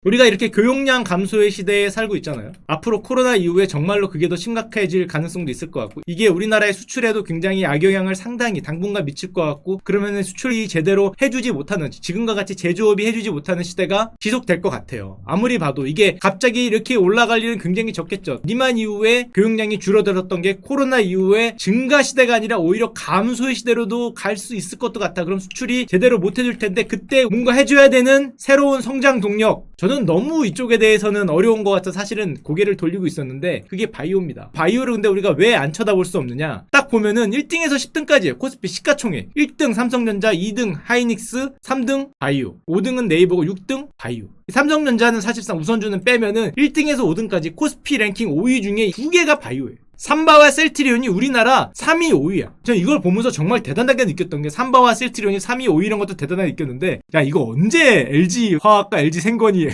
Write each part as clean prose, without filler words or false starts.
우리가 이렇게 교용량 감소의 시대에 살고 있잖아요. 앞으로 코로나 이후에 정말로 그게 더 심각해질 가능성도 있을 것 같고, 이게 우리나라의 수출에도 굉장히 악영향을 상당히 당분간 미칠 것 같고, 그러면은 수출이 제대로 해주지 못하는, 지금과 같이 제조업이 해주지 못하는 시대가 지속될 것 같아요. 아무리 봐도 이게 갑자기 이렇게 올라갈 일은 굉장히 적겠죠. 리만 이후에 교용량이 줄어들었던 게 코로나 이후에 증가 시대가 아니라 오히려 감소의 시대로도 갈 수 있을 것도 같아. 그럼 수출이 제대로 못 해줄 텐데 그때 뭔가 해줘야 되는 새로운 성장 동력, 저는 너무 이쪽에 대해서는 어려운 것 같아서 사실은 고개를 돌리고 있었는데 그게 바이오입니다. 바이오를 근데 우리가 왜 안 쳐다볼 수 없느냐, 딱 보면은 1등에서 10등까지예요. 코스피 시가총액 1등 삼성전자, 2등 하이닉스, 3등 바이오, 5등은 네이버고 6등 바이오. 삼성전자는 사실상 우선주는 빼면은 1등에서 5등까지 코스피 랭킹 5위 중에 2개가 바이오예요. 삼바와 셀트리온이 우리나라 3위, 5위야. 저는 이걸 보면서 정말 대단하게 느꼈던 게, 삼바와 셀트리온이 3위, 5위 이런 것도 대단하게 느꼈는데, 야, 이거 언제 LG화학과 LG생건이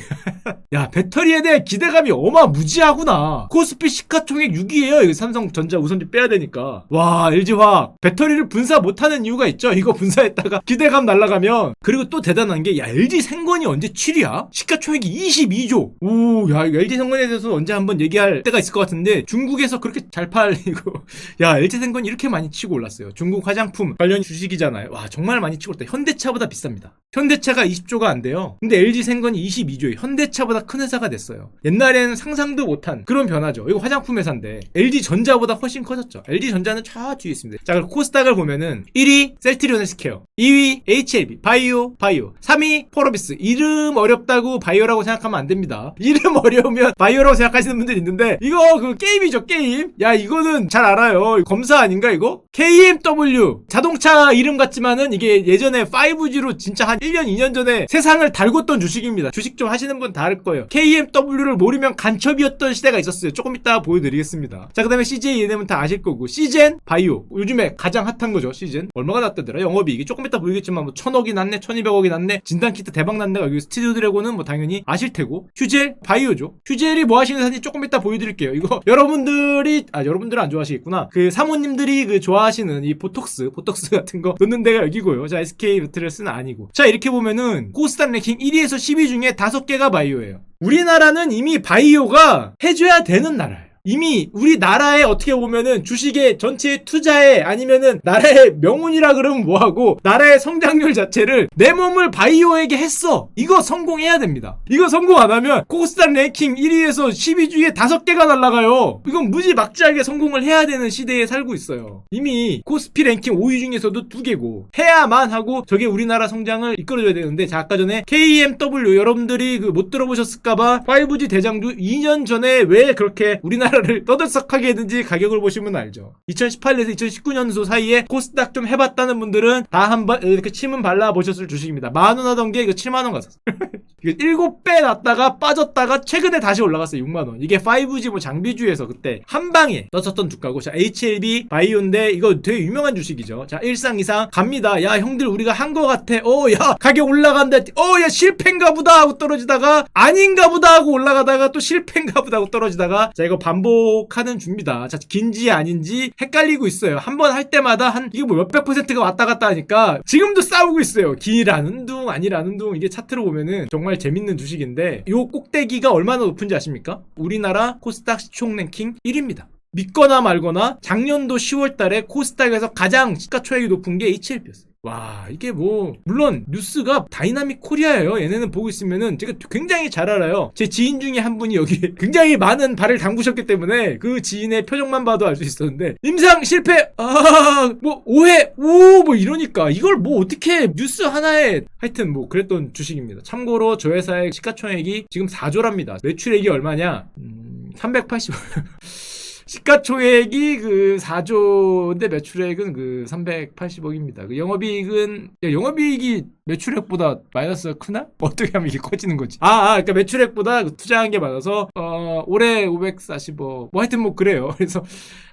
야, 배터리에 대한 기대감이 어마무지하구나. 코스피 시가총액 6위에요. 이거 삼성전자 우선주 빼야 되니까. 와, LG화학 배터리를 분사 못하는 이유가 있죠. 이거 분사했다가 기대감 날아가면. 그리고 또 대단한 게, 야, LG생건이 언제 7위야? 시가총액이 22조. 오, 야, 이거 LG생건에 대해서 언제 한번 얘기할 때가 있을 것 같은데, 중국에서 그렇게 잘 팔리고 야, LG생건이 이렇게 많이 치고 올랐어요. 중국 화장품 관련 주식이잖아요. 와, 정말 많이 치고 올랐다. 현대차보다 비쌉니다. 현대차가 20조가 안 돼요. 근데 LG생건이 22조에 현대차보다 큰 회사가 됐어요. 옛날에는 상상도 못한 그런 변화죠. 이거 화장품 회사인데 LG전자보다 훨씬 커졌죠. LG전자는 저 뒤에 있습니다. 자, 그럼 코스닥을 보면은 1위 셀트리온 헬스케어, 2위 HLB 바이오, 3위 포러비스. 이름 어렵다고 바이오라고 생각하면 안 됩니다. 이름 어려우면 바이오라고 생각하시는 분들이 있는데, 이거 그 게임이죠, 게임. 야, 이거는 잘 알아요. 검사 아닌가 이거? KMW. 자동차 이름 같지만은 이게 예전에 5G로 진짜 한 1년 2년 전에 세상을 달궜던 주식입니다. 주식 좀 하시는 분 다 알 거예요. KMW를 모르면 간첩이었던 시대가 있었어요. 조금 이따 보여드리겠습니다. 자, 그 다음에 CJ 얘네면 다 아실 거고, 시젠 바이오. 요즘에 가장 핫한 거죠, 시젠. 얼마가 났다더라? 영업이익이 조금 이따 보이겠지만 뭐 1000억이 났네, 1200억이 났네, 진단키트 대박 났네. 여기 스튜디오 드래곤은 뭐 당연히 아실 테고, 휴젤 바이오죠. 휴젤이 뭐 하시는 회사인지 조금 이따 보여드릴게요. 이거 여러분들은 안 좋아하시겠구나. 그 사모님들이 그 좋아하시는 이 보톡스 같은 거 넣는 데가 여기고요. 자, SK 매트리스는 아니고. 자, 이렇게 보면은 코스닥 랭킹 1위에서 10위 중에 5개가 바이오예요. 우리나라는 이미 바이오가 해줘야 되는 나라예요. 이미 우리나라에 어떻게 보면은 주식의 전체 투자에, 아니면은 나라의 명운이라 그러면 뭐하고, 나라의 성장률 자체를 내 몸을 바이오에게 했어. 이거 성공해야 됩니다. 이거 성공 안 하면 코스닥 랭킹 1위에서 10위 중에 5개가 날아가요. 이건 무지막지하게 성공을 해야 되는 시대에 살고 있어요. 이미 코스피 랭킹 5위 중에서도 2개고 해야만 하고, 저게 우리나라 성장을 이끌어줘야 되는데, 자, 아까 전에 KMW 여러분들이 그 못 들어보셨을까봐 5G 대장주 2년 전에 왜 그렇게 우리나라를 떠들썩하게 했는지 가격을 보시면 알죠. 2018년에서 2019년도 사이에 코스닥 좀 해봤다는 분들은 다 한번 이렇게 침은 발라보셨을 주식입니다. 10,000원 하던 게 이거 7만원 갔었어요. 이거 7배 났다가 빠졌다가 최근에 다시 올라갔어요. 6만원. 이게 5G 뭐 장비주에서 그때 한 방에 떴었던 주가고. 자, HLB 바이오인데 이거 되게 유명한 주식이죠. 자, 일상이상 갑니다. 야, 형들 우리가 한 거 같아. 야, 가격 올라간다. 야, 실패인가 보다 하고 떨어지다가 아닌가 보다 하고 올라가다가 또 실패인가 보다 하고 떨어지다가, 자, 이거 반복하는 줍니다. 자, 긴지 아닌지 헷갈리고 있어요. 한 번 할 때마다 이게 뭐 몇백 %가 왔다 갔다 하니까 지금도 싸우고 있어요. 기라는 둥 아니라는 둥. 이게 차트로 보면은 정말 재밌는 주식인데, 요 꼭대기가 얼마나 높은지 아십니까? 우리나라 코스닥 시총 랭킹 1위입니다. 믿거나 말거나 작년도 10월 달에 코스닥에서 가장 시가총액이 높은 게 HLB였어요. 와, 이게 뭐 물론 뉴스가 다이나믹 코리아예요. 얘네는 보고 있으면은 제가 굉장히 잘 알아요. 제 지인 중에 한 분이 여기 굉장히 많은 발을 담그셨기 때문에 그 지인의 표정만 봐도 알 수 있었는데, 임상 실패, 뭐 오해, 뭐 이러니까 이걸 뭐 어떻게 뉴스 하나에, 하여튼 뭐 그랬던 주식입니다. 참고로 저 회사의 시가총액이 지금 4조랍니다. 매출액이 얼마냐? 380. 시가총액이 그 4조인데 매출액은 그 380억입니다. 그 영업이익이 매출액보다 마이너스가 크나? 어떻게 하면 이게 커지는 거지? 그러니까 매출액보다 투자한 게 많아서 올해 540억 뭐 하여튼 뭐 그래요. 그래서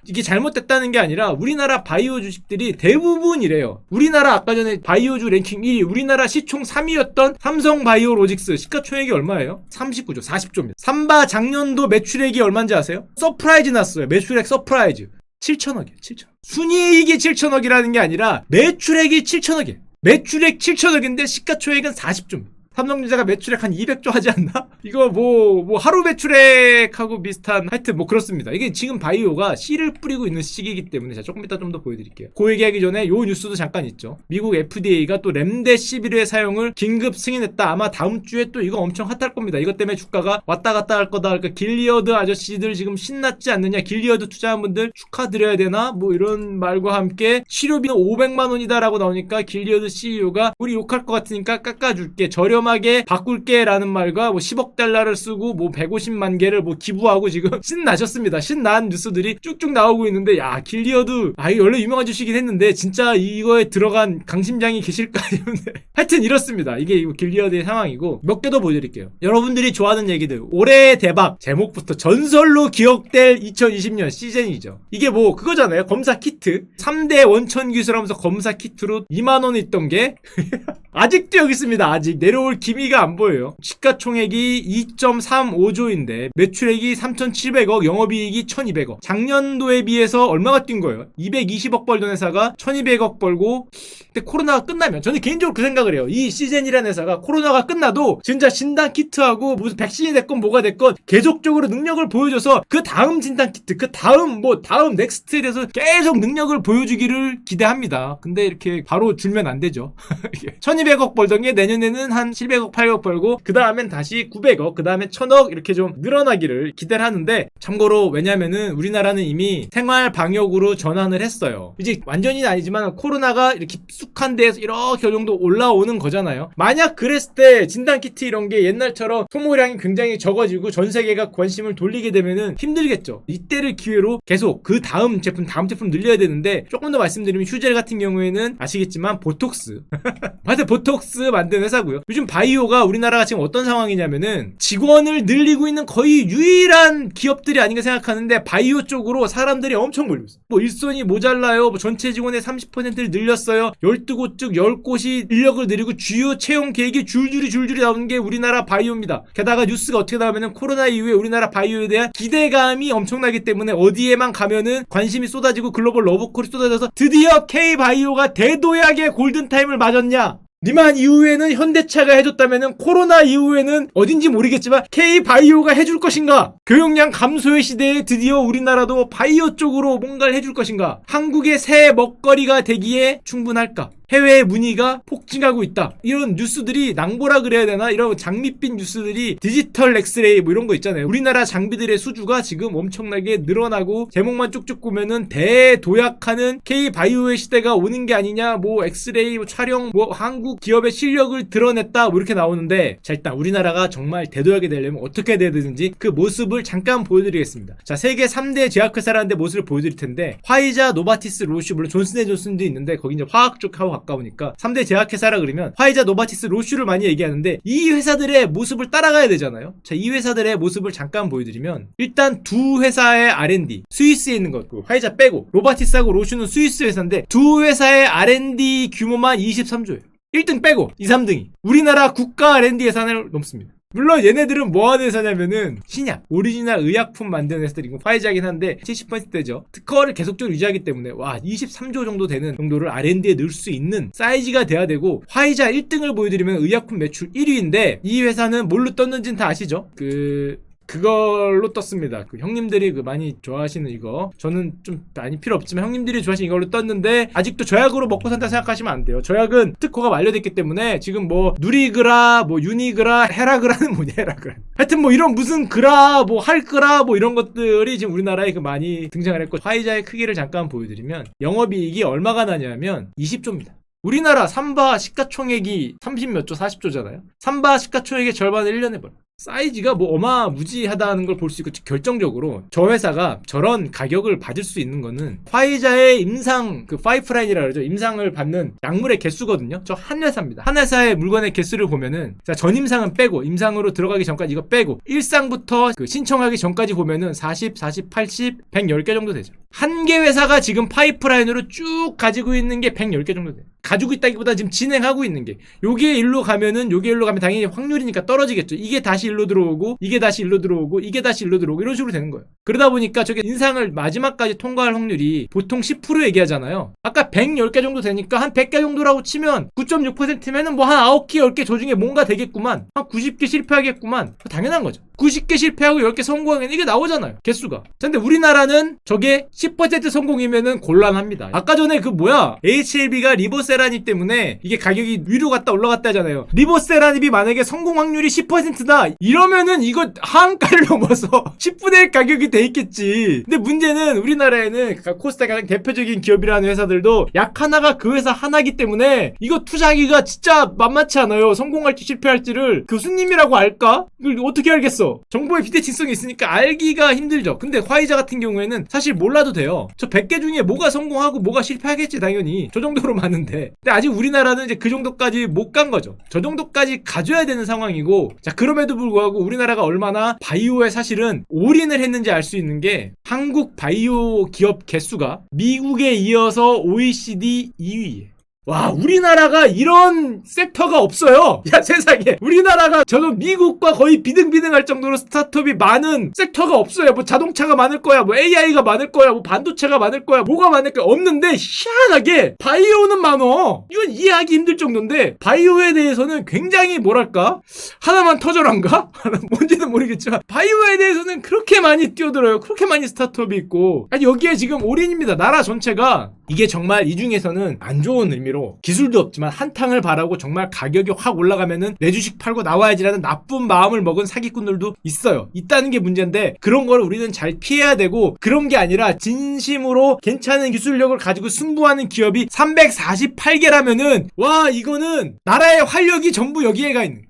이게 잘못됐다는 게 아니라 우리나라 바이오 주식들이 대부분 이래요. 우리나라 아까 전에 바이오주 랭킹 1위, 우리나라 시총 3위였던 삼성바이오로직스 시가총액이 얼마예요? 39조, 40조입니다. 삼바 작년도 매출액이 얼마인지 아세요? 서프라이즈 났어요. 매출액 서프라이즈 7천억이에요. 7천억. 순이익이 7천억이라는 게 아니라 매출액이 7천억이에요. 매출액 7천억인데 시가총액은 40조입니다. 삼성전자가 매출액 한 200조 하지 않나? 이거 뭐 하루 매출액하고 비슷한 하여튼 뭐 그렇습니다. 이게 지금 바이오가 씨를 뿌리고 있는 시기이기 때문에 제가 조금 이따 좀 더 보여드릴게요. 그 얘기하기 전에 요 뉴스도 잠깐 있죠. 미국 FDA가 또 렘데시비르의 사용을 긴급 승인했다. 아마 다음 주에 또 이거 엄청 핫할 겁니다. 이것 때문에 주가가 왔다 갔다 할 거다. 그러니까 길리어드 아저씨들 지금 신났지 않느냐, 길리어드 투자한 분들 축하드려야 되나, 뭐 이런 말과 함께 치료비는 500만 원이다 라고 나오니까 길리어드 CEO가 우리 욕할 것 같으니까 깎아줄게, 저렴하게 바꿀게 라는 말과 뭐 10억 달러를 쓰고 뭐 150만 개를 뭐 기부하고 지금 신나셨습니다. 신난 뉴스들이 쭉쭉 나오고 있는데, 야, 길리어드 이거 원래 유명한 주식이긴 했는데 진짜 이거에 들어간 강심장이 계실까 이런데 하여튼 이렇습니다. 이게 길리어드의 상황이고, 몇 개 더 보여드릴게요. 여러분들이 좋아하는 얘기들, 올해의 대박 제목부터 전설로 기억될 2020년 시즌이죠. 이게 뭐 그거잖아요. 검사 키트 3대 원천 기술하면서 검사 키트로 2만원 있던 게 아직도 여기 있습니다. 아직 내려올 기미가 안 보여요. 시가총액이 2.35조인데 매출액이 3,700억, 영업이익이 1,200억. 작년도에 비해서 얼마가 뛴 거예요? 220억 벌던 회사가 1,200억 벌고. 근데 코로나가 끝나면, 저는 개인적으로 그 생각을 해요. 이 시즌이라는 회사가 코로나가 끝나도 진짜 진단 키트하고 무슨 백신이 됐건 뭐가 됐건 계속적으로 능력을 보여줘서 그 다음 진단 키트, 그 다음 다음 넥스트에 대해서 계속 능력을 보여주기를 기대합니다. 근데 이렇게 바로 줄면 안 되죠. 1,200억 벌던 게 내년에는 한 700억, 800억 벌고 그 다음엔 다시 900억, 그 다음에 1,000억 이렇게 좀 늘어나기를 기대를 하는데, 참고로 왜냐면은 우리나라는 이미 생활 방역으로 전환을 했어요. 이제 완전히는 아니지만 코로나가 이렇게 깊숙한 데에서 이렇게 정도 올라오는 거잖아요. 만약 그랬을 때 진단키트 이런 게 옛날처럼 소모량이 굉장히 적어지고 전 세계가 관심을 돌리게 되면은 힘들겠죠. 이때를 기회로 계속 그 다음 제품 늘려야 되는데, 조금 더 말씀드리면 휴젤 같은 경우에는 아시겠지만 보톡스 하여튼 보톡스 만든 회사고요. 요즘 바이오가 우리나라가 지금 어떤 상황이냐면은 직원을 늘리고 있는 거의 유일한 기업들이 아닌가 생각하는데, 바이오 쪽으로 사람들이 엄청 몰리고 있어요. 뭐 일손이 모자라요, 뭐 전체 직원의 30%를 늘렸어요, 12곳 중 10곳이 인력을 늘리고 주요 채용 계획이 줄줄이 나오는 게 우리나라 바이오입니다. 게다가 뉴스가 어떻게 나오면은 코로나 이후에 우리나라 바이오에 대한 기대감이 엄청나기 때문에 어디에만 가면은 관심이 쏟아지고 글로벌 러브콜이 쏟아져서 드디어 K바이오가 대도약의 골든타임을 맞았냐? 니만 이후에는 현대차가 해줬다면은 코로나 이후에는 어딘지 모르겠지만 K바이오가 해줄 것인가? 교역량 감소의 시대에 드디어 우리나라도 바이오 쪽으로 뭔가를 해줄 것인가? 한국의 새 먹거리가 되기에 충분할까? 해외의 문의가 폭증하고 있다. 이런 뉴스들이 낭보라 그래야 되나? 이런 장밋빛 뉴스들이 디지털 엑스레이 뭐 이런 거 있잖아요. 우리나라 장비들의 수주가 지금 엄청나게 늘어나고, 제목만 쭉쭉 보면은 대도약하는 K바이오의 시대가 오는 게 아니냐, 뭐 엑스레이, 뭐 촬영, 뭐 한국 기업의 실력을 드러냈다, 뭐 이렇게 나오는데, 자, 일단 우리나라가 정말 대도약이 되려면 어떻게 돼야 되는지 그 모습을 잠깐 보여드리겠습니다. 자, 세계 3대 제약회사라는 데 모습을 보여드릴 텐데, 화이자, 노바티스, 로슈, 물론 존슨앤존슨도 있는데 거기 이제 화학 쪽하고 가까우니까 3대 제약회사라 그러면 화이자, 노바티스, 로슈를 많이 얘기하는데, 이 회사들의 모습을 따라가야 되잖아요. 자, 이 회사들의 모습을 잠깐 보여드리면, 일단 두 회사의 R&D, 스위스에 있는 것, 화이자 빼고 노바티스하고 로슈는 스위스 회사인데 두 회사의 R&D 규모만 23조예요 1등 빼고 2, 3등이 우리나라 국가 R&D 예산을 넘습니다. 물론 얘네들은 뭐하는 회사냐면은 신약, 오리지널 의약품 만드는 회사들이고, 화이자긴 한데 70%대죠. 특허를 계속적으로 유지하기 때문에 23조 정도 되는 정도를 R&D에 넣을 수 있는 사이즈가 돼야 되고, 화이자 1등을 보여드리면 의약품 매출 1위인데 이 회사는 뭘로 떴는지는 다 아시죠? 그걸로 떴습니다. 그 형님들이 많이 좋아하시는 이거, 저는 좀 많이 필요 없지만 형님들이 좋아하시는 이걸로 떴는데, 아직도 저약으로 먹고 산다 생각하시면 안 돼요. 저약은 특허가 만료됐기 때문에 지금 뭐 누리그라, 뭐 유니그라, 헤라그라는 뭐냐, 헤라그라. 하여튼 뭐 이런 무슨 그라, 뭐 할그라, 뭐 이런 것들이 지금 우리나라에 많이 등장을 했고, 화이자의 크기를 잠깐 보여드리면 영업이익이 얼마가 나냐면 20조입니다. 우리나라 삼바 시가총액이 30몇 조, 40조잖아요. 삼바 시가총액의 절반을 1년에 벌어요. 사이즈가 뭐 어마무지하다는 걸 볼 수 있고, 결정적으로 저 회사가 저런 가격을 받을 수 있는 거는 화이자의 임상, 파이프라인이라 그러죠. 임상을 받는 약물의 개수거든요. 저 한 회사입니다. 한 회사의 물건의 개수를 보면은, 자, 전임상은 빼고, 임상으로 들어가기 전까지 이거 빼고, 일상부터 신청하기 전까지 보면은 40, 40, 80, 110개 정도 되죠. 한 개 회사가 지금 파이프라인으로 쭉 가지고 있는 게 110개 정도 돼요. 가지고 있다기보다 지금 진행하고 있는 게 요게 일로 가면은 요게 일로 가면 당연히 확률이니까 떨어지겠죠. 이게 다시 일로 들어오고 이게 다시 일로 들어오고 이게 다시 일로 들어오고 이런 식으로 되는 거예요. 그러다 보니까 저게 인상을 마지막까지 통과할 확률이 보통 10% 얘기하잖아요. 아까 110개 정도 되니까 한 100개 정도라고 치면 9.6%면은 뭐 한 9개 10개 조중에 뭔가 되겠구만. 한 90개 실패하겠구만. 당연한 거죠. 90개 실패하고 10개 성공하면 이게 나오잖아요. 개수가. 근데 우리나라는 저게 10% 성공이면은 곤란합니다. 아까 전에 그 뭐야 HLB가 리보세라닙 때문에 이게 가격이 위로 갔다 올라갔다 하잖아요. 리보세라닙이 만약에 성공 확률이 10%다 이러면은 이거 하한가를 넘어서 10분의 1 가격이 돼 있겠지. 근데 문제는 우리나라에는 코스닥 가장 대표적인 기업이라는 회사들도 약 하나가 그 회사 하나기 때문에 이거 투자하기가 진짜 만만치 않아요. 성공할지 실패할지를 교수님이라고 알까? 이걸 어떻게 알겠어? 정보의 비대칭성이 있으니까 알기가 힘들죠. 근데 화이자 같은 경우에는 사실 몰라도 돼요. 저 100개 중에 뭐가 성공하고 뭐가 실패하겠지 당연히. 저 정도로 많은데. 근데 아직 우리나라는 이제 그 정도까지 못 간 거죠. 저 정도까지 가져야 되는 상황이고 자 그럼에도 불구하고 우리나라가 얼마나 바이오에 사실은 올인을 했는지 알 수 있는 게 한국 바이오 기업 개수가 미국에 이어서 OECD 2위에 와 우리나라가 이런 섹터가 없어요. 야 세상에 우리나라가 저는 미국과 거의 비등비등할 정도로 스타트업이 많은 섹터가 없어요. 뭐 자동차가 많을 거야 뭐 AI가 많을 거야 뭐 반도체가 많을 거야 뭐가 많을 거야 없는데 희한하게 바이오는 많어. 이건 이해하기 힘들 정도인데 바이오에 대해서는 굉장히 뭐랄까 하나만 터져란가? 뭔지는 모르겠지만 바이오에 대해서는 그렇게 많이 뛰어들어요. 그렇게 많이 스타트업이 있고 아니 여기에 지금 올인입니다. 나라 전체가 이게 정말 이 중에서는 안 좋은 의미로 기술도 없지만 한탕을 바라고 정말 가격이 확 올라가면은 내 주식 팔고 나와야지라는 나쁜 마음을 먹은 사기꾼들도 있어요. 있다는 게 문제인데 그런 걸 우리는 잘 피해야 되고 그런 게 아니라 진심으로 괜찮은 기술력을 가지고 승부하는 기업이 348개라면은 와 이거는 나라의 활력이 전부 여기에 가 있는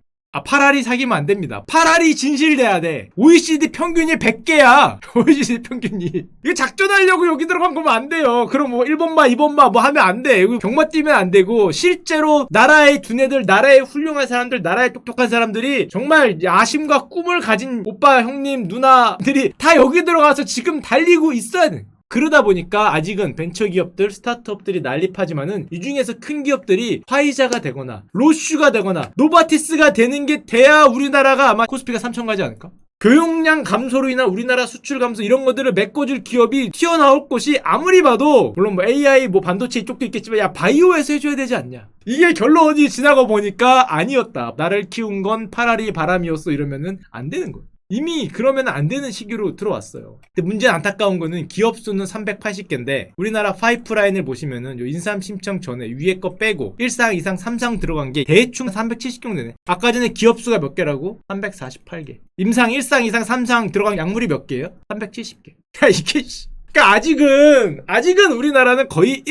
파라리 사귀면 안 됩니다. 파라리 진실돼야 돼. OECD 평균이 100개야. OECD 평균이. 이거 작전하려고 여기 들어간 거면 안 돼요. 그럼 뭐 1번마, 2번마 뭐 하면 안 돼. 경마 뛰면 안 되고 실제로 나라의 두뇌들, 나라의 훌륭한 사람들, 나라의 똑똑한 사람들이 정말 야심과 꿈을 가진 오빠, 형님, 누나들이 다 여기 들어가서 지금 달리고 있어야 돼. 그러다 보니까 아직은 벤처기업들, 스타트업들이 난립하지만은 이 중에서 큰 기업들이 화이자가 되거나 로슈가 되거나 노바티스가 되는 게 돼야 우리나라가 아마 코스피가 3천 가지 않을까? 교역량 감소로 인한 우리나라 수출 감소 이런 것들을 메꿔줄 기업이 튀어나올 곳이 아무리 봐도 물론 뭐 AI 뭐 반도체 이쪽도 있겠지만 야 바이오에서 해줘야 되지 않냐. 이게 결론이 지나고 보니까 아니었다. 나를 키운 건 파라리 바람이었어 이러면은 안 되는 거예요. 이미 그러면 안 되는 시기로 들어왔어요. 근데 문제는 안타까운 거는 기업 수는 380개인데 우리나라 파이프라인을 보시면은 요 인삼 신청 전에 위에 거 빼고 1상, 2상, 3상 들어간 게 대충 370개 정도 되네. 아까 전에 기업 수가 몇 개라고? 348개. 임상 1상, 2상, 3상 들어간 약물이 몇 개예요? 370개. 야 이게 그러니까 아직은 우리나라는 거의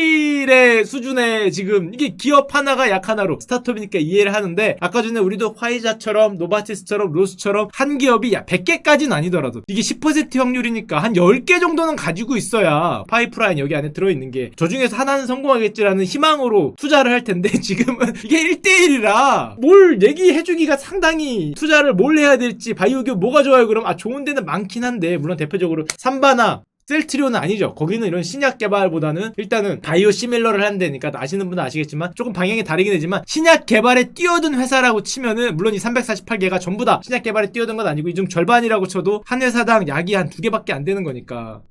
1대1의 수준의 지금 이게 기업 하나가 약 하나로 스타트업이니까 이해를 하는데 아까 전에 우리도 화이자처럼 노바티스처럼 로스처럼 한 기업이 야 100개까지는 아니더라도 이게 10% 확률이니까 한 10개 정도는 가지고 있어야 파이프라인 여기 안에 들어있는 게 저 중에서 하나는 성공하겠지라는 희망으로 투자를 할 텐데 지금은 이게 1대1이라 뭘 얘기해주기가 상당히 투자를 뭘 해야 될지 바이오 기업 뭐가 좋아요 그럼 좋은 데는 많긴 한데 물론 대표적으로 삼바나 셀트리온은 아니죠. 거기는 이런 신약 개발보다는 일단은 바이오 시밀러를 하는 데니까 아시는 분은 아시겠지만 조금 방향이 다르긴 하지만 신약 개발에 뛰어든 회사라고 치면은 물론 이 348개가 전부 다 신약 개발에 뛰어든 건 아니고 이 중 절반이라고 쳐도 한 회사당 약이 한 2개밖에 안 되는 거니까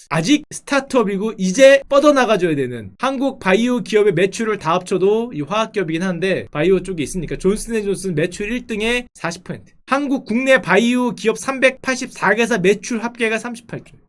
아직 스타트업이고 이제 뻗어나가줘야 되는 한국 바이오 기업의 매출을 다 합쳐도 이 화학기업이긴 한데 바이오 쪽에 있으니까 존슨앤존슨 매출 1등에 40% 한국 국내 바이오 기업 384개사 매출 합계가 38조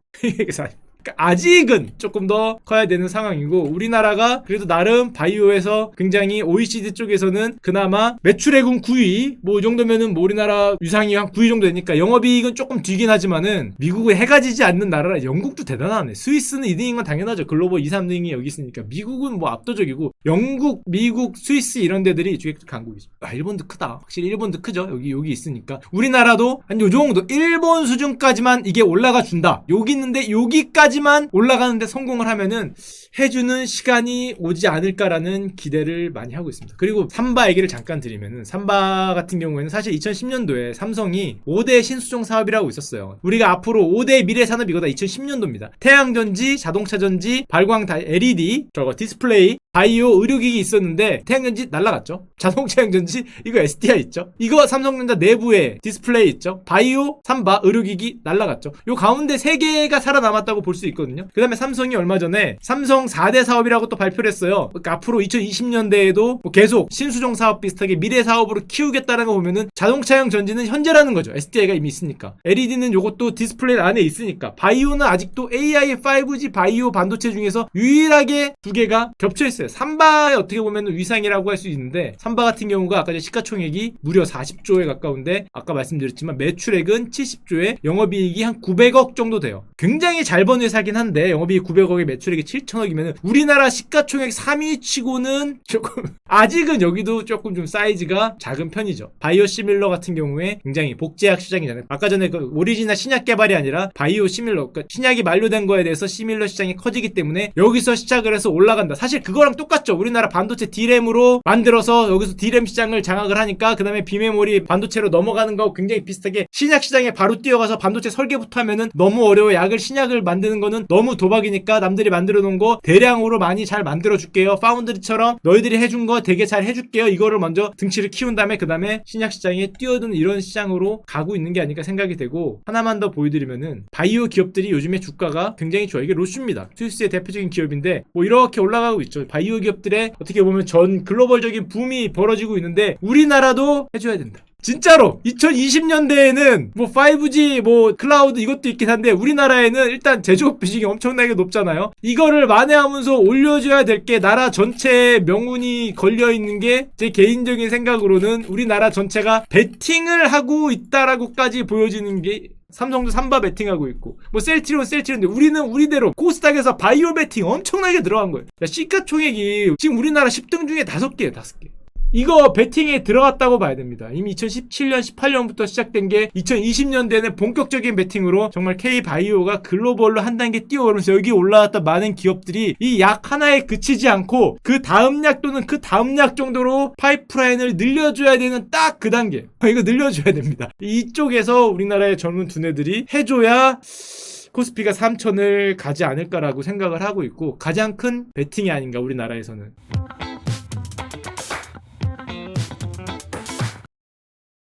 그러니까 아직은 조금 더 커야 되는 상황이고 우리나라가 그래도 나름 바이오에서 굉장히 OECD 쪽에서는 그나마 매출액은 9위 뭐 이 정도면은 뭐 우리나라 유상이 한 9위 정도 되니까 영업이익은 조금 뒤긴 하지만은 미국에 해가 지지 않는 나라라 영국도 대단하네. 스위스는 2등인 건 당연하죠. 글로벌 2, 3등이 여기 있으니까 미국은 뭐 압도적이고 영국, 미국, 스위스 이런 데들이 주객 강국이죠. 일본도 크다. 확실히 일본도 크죠. 여기 있으니까 우리나라도 한 요 정도 일본 수준까지만 이게 올라가 준다. 여기 있는데 여기까지 만 올라가는데 성공을 하면은 해주는 시간이 오지 않을까라는 기대를 많이 하고 있습니다. 그리고 삼바 얘기를 잠깐 드리면은 삼바 같은 경우에는 사실 2010년도에 삼성이 5대 신수종 사업이라고 있었어요. 우리가 앞으로 5대 미래 산업 이거다 2010년도입니다. 태양전지, 자동차전지, 발광 LED, 저거 디스플레이 바이오, 의료기기 있었는데 태양전지 날라갔죠. 자동차 형전지 이거 SDI 있죠. 이거 삼성전자 내부에 디스플레이 있죠. 바이오, 삼바, 의료기기 날라갔죠. 요 가운데 3개가 살아남았다고 볼 수 있거든요. 그 다음에 삼성이 얼마 전에 삼성 4대 사업이라고 또 발표를 했어요. 그러니까 앞으로 2020년대에도 뭐 계속 신수종 사업 비슷하게 미래 사업으로 키우겠다는 거 보면은 자동차형 전지는 현재라는 거죠. SDI가 이미 있으니까. LED는 요것도 디스플레이 안에 있으니까. 바이오는 아직도 AI 5G 바이오 반도체 중에서 유일하게 2개가 겹쳐있어요. 삼바에 어떻게 보면 위상이라고 할 수 있는데, 삼바 같은 경우가 아까 시가총액이 무려 40조에 가까운데 아까 말씀드렸지만 매출액은 70조에 영업이익이 한 900억 정도 돼요. 굉장히 잘 번 회사긴 한데 영업이익 900억에 매출액이 7천억이면 우리나라 시가총액 3위 치고는 조금 아직은 여기도 조금 좀 사이즈가 작은 편이죠. 바이오 시밀러 같은 경우에 굉장히 복제약 시장이잖아요. 아까 전에 그 오리지널 신약 개발이 아니라 바이오 시밀러, 그러니까 신약이 만료된 거에 대해서 시밀러 시장이 커지기 때문에 여기서 시작을 해서 올라간다. 사실 그거랑 똑같죠. 우리나라 반도체 D램으로 만들어서 여기서 D램 시장을 장악을 하니까 그 다음에 비메모리 반도체로 넘어가는 거하고 굉장히 비슷하게 신약 시장에 바로 뛰어가서 반도체 설계부터 하면은 너무 어려워. 신약을 만드는 거는 너무 도박이니까 남들이 만들어 놓은 거 대량으로 많이 잘 만들어 줄게요. 파운드리처럼 너희들이 해준 거 되게 잘 해줄게요. 이거를 먼저 등치를 키운 다음에 그 다음에 신약 시장에 뛰어드는 이런 시장으로 가고 있는 게 아닐까 생각이 되고, 하나만 더 보여드리면은 바이오 기업들이 요즘에 주가가 굉장히 좋아요. 이게 로슈입니다. 스위스의 대표적인 기업인데 뭐 이렇게 올라가고 있죠. 바이오 기업들의 어떻게 보면 전 글로벌적인 붐이 벌어지고 있는데 우리나라도 해줘야 된다. 진짜로 2020년대에는 뭐 5G 뭐 클라우드 이것도 있긴 한데 우리나라에는 일단 제조업 비중이 엄청나게 높잖아요. 이거를 만회하면서 올려줘야 될 게 나라 전체에 명운이 걸려있는 게 제 개인적인 생각으로는 우리나라 전체가 베팅을 하고 있다라고까지 보여지는 게, 삼성도 삼바 베팅하고 있고 뭐 셀트리온인데 우리는 우리대로 코스닥에서 바이오 베팅 엄청나게 들어간 거예요. 시가총액이 지금 우리나라 10등 중에 5개예요. 5개. 이거 베팅에 들어갔다고 봐야 됩니다. 이미 2017년, 18년부터 시작된 게 2020년대는 본격적인 베팅으로 정말 K바이오가 글로벌로 한 단계 뛰어오르면서 여기 올라왔던 많은 기업들이 이 약 하나에 그치지 않고 그 다음 약 또는 그 다음 약 정도로 파이프라인을 늘려줘야 되는 딱 그 단계. 이거 늘려줘야 됩니다. 이쪽에서 우리나라의 젊은 두뇌들이 해줘야 코스피가 3천을 가지 않을까라고 생각을 하고 있고, 가장 큰 베팅이 아닌가 우리나라에서는.